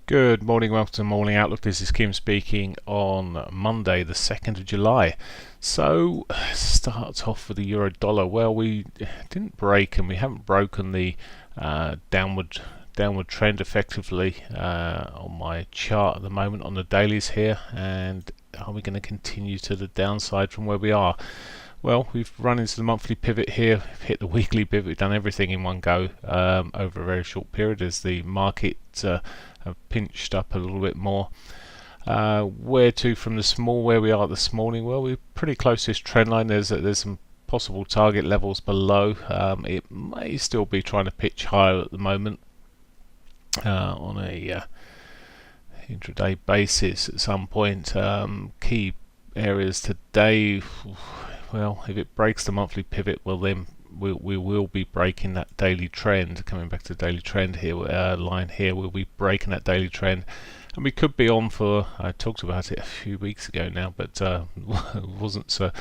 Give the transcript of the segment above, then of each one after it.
Good morning, welcome to Morning Outlook. This is Kim speaking on Monday, the 2nd of July. So, starts off with the euro dollar. Well, we didn't break and we haven't broken the downward trend effectively on my chart at the moment on the dailies here. And are we going to continue to the downside from where we are? Well, we've run into the monthly pivot here, we've hit the weekly pivot, we've done everything in one go over a very short period as the market have pinched up a little bit more. Where to from where we are this morning? Well, we're pretty close to this trend line. There's some possible target levels below. It may still be trying to pitch higher at the moment on a intraday basis at some point. Key areas today. Well, if it breaks the monthly pivot, well then we will be breaking that daily trend. Coming back to the daily trend here, line here, we'll be breaking that daily trend, and we could be on for. I talked about it a few weeks ago now, but wasn't so.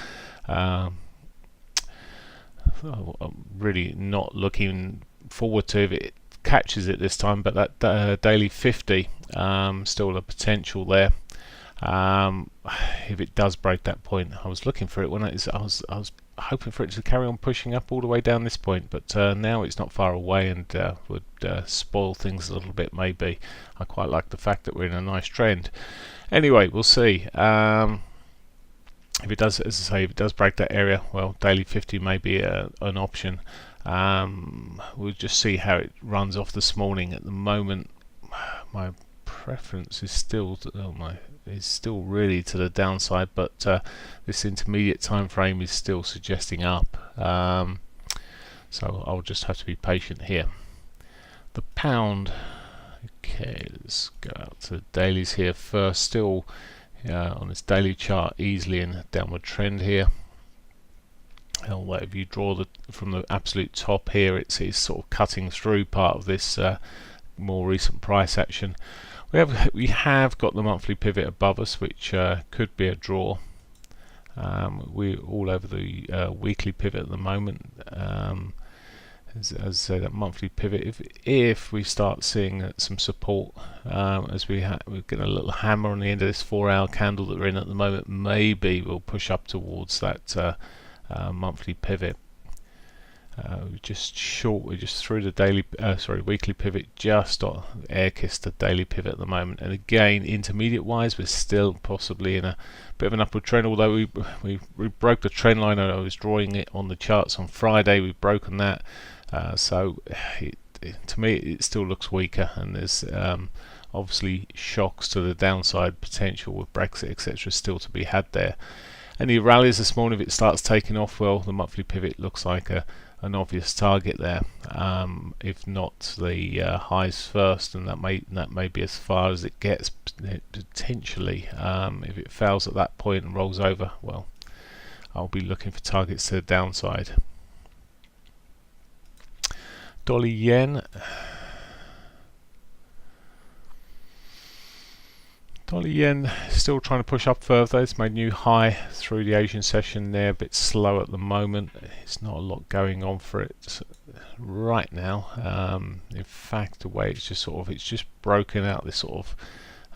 Really not looking forward to if it catches it this time, but that daily 50 still a potential there. If it does break that point, I was looking for it when I was hoping for it to carry on pushing up all the way down this point, but now it's not far away and would spoil things a little bit maybe. I quite like the fact that we're in a nice trend. Anyway, we'll see. If it does, as I say, if it does break that area, well, daily 50 may be an option. We'll just see how it runs off this morning. At the moment, my preference is still really to the downside, but this intermediate time frame is still suggesting up, so I'll just have to be patient here. The pound, okay, let's go out to the dailies here first. Still on this daily chart easily in a downward trend here. If you draw from the absolute top here, it's sort of cutting through part of this more recent price action. We have got the monthly pivot above us, which could be a draw. We're all over the weekly pivot at the moment. As I say, that monthly pivot, if we start seeing some support, as we're getting a little hammer on the end of this 4-hour candle that we're in at the moment, maybe we'll push up towards that monthly pivot. We're just through the weekly pivot, just air kissed the daily pivot at the moment. And again, intermediate wise, we're still possibly in a bit of an upward trend, although we broke the trend line. I was drawing it on the charts on Friday. We've broken that, so to me it still looks weaker, and there's obviously shocks to the downside potential with Brexit, etc., still to be had there. Any rallies this morning, if it starts taking off, well, the monthly pivot looks like an obvious target there. If not the highs first, and that may be as far as it gets potentially. If it fails at that point and rolls over, well, I'll be looking for targets to the downside. Dollar yen. Dollar yen still trying to push up further. It's made new high through the Asian session there, a bit slow at the moment. It's not a lot going on for it right now. In fact, the way it's just broken out this sort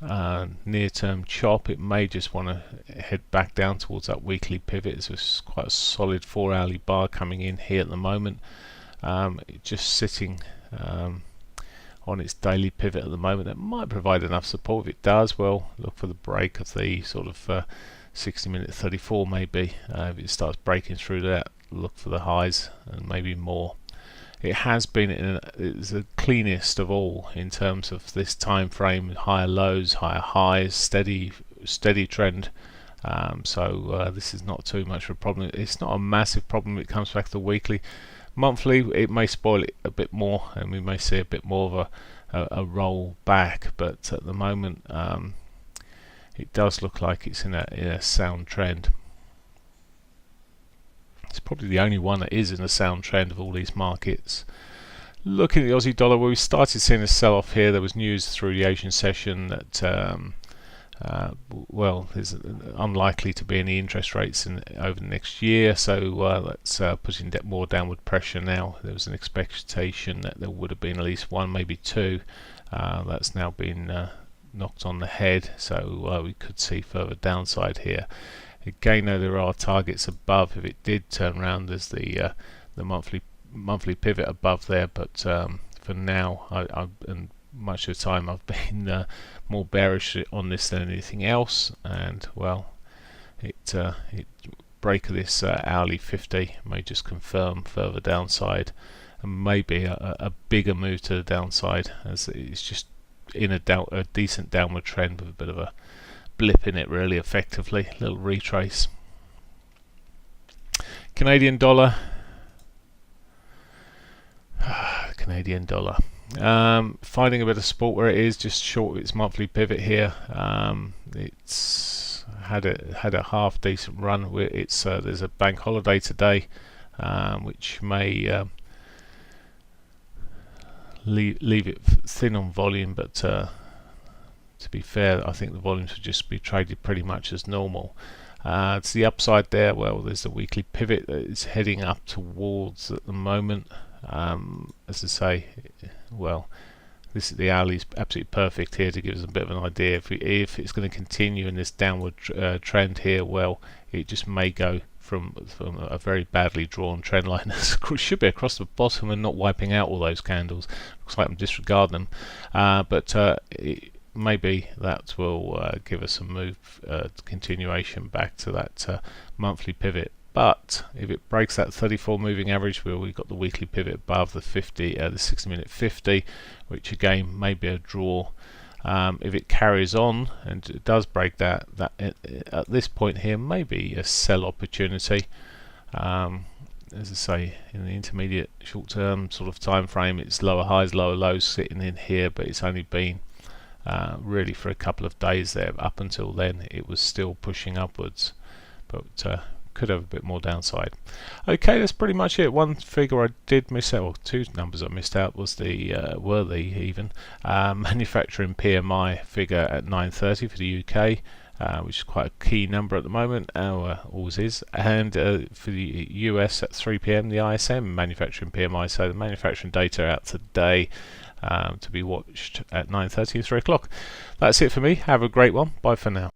of near-term chop. It may just want to head back down towards that weekly pivot. It's quite a solid 4-hourly bar coming in here at the moment. Just sitting on its daily pivot at the moment. That might provide enough support. If it does, well, look for the break of the sort of 60-minute 34 maybe. If it starts breaking through that, look for the highs and maybe more. It has been it's the cleanest of all in terms of this time frame: higher lows, higher highs, steady trend. So this is not too much of a problem. It's not a massive problem. It comes back to the weekly. Monthly, it may spoil it a bit more, and we may see a bit more of a roll back. But at the moment, it does look like it's in a sound trend. It's probably the only one that is in a sound trend of all these markets. Looking at the Aussie dollar, where we started seeing a sell-off here, there was news through the Asian session that well, there's unlikely to be any interest rates over the next year, so that's putting more downward pressure now. There was an expectation that there would have been at least one, maybe two. That's now been knocked on the head, so we could see further downside here. Again, though, there are targets above. If it did turn around, there's the monthly pivot above there, but for now, and much of the time I've been more bearish on this than anything else, and well, it break of this hourly 50 may just confirm further downside, and maybe a bigger move to the downside, as it's just in a decent downward trend with a bit of a blip in it, really, effectively. A little retrace. Canadian dollar. Canadian dollar. Finding a bit of support where it is, just short of its monthly pivot here. It's had a half decent run. There's a bank holiday today, which may leave it thin on volume, but to be fair, I think the volumes would just be traded pretty much as normal. To the upside there, well, there's the weekly pivot that is heading up towards at the moment. As I say, well, the hourly is absolutely perfect here to give us a bit of an idea. If it's going to continue in this downward trend here, well, it just may go from a very badly drawn trend line that should be across the bottom and not wiping out all those candles. Looks like I'm disregarding them, but maybe that will give us a move, continuation back to that monthly pivot. But if it breaks that 34 moving average, where we've got the weekly pivot above the 60-minute 50, which again may be a draw. If it carries on and it does break that at this point here, maybe a sell opportunity. As I say, in the intermediate short term sort of time frame, it's lower highs, lower lows sitting in here, but it's only been really for a couple of days there. Up until then, it was still pushing upwards, but could have a bit more downside. Okay, that's pretty much it. One figure I did miss out, or two numbers I missed out, was the manufacturing PMI figure at 9:30 for the UK, which is quite a key number at the moment, always is, and for the US at 3 p.m. the ISM manufacturing PMI. So the manufacturing data out today, to be watched at 9:30 and 3 o'clock. That's it for me. Have a great one. Bye for now.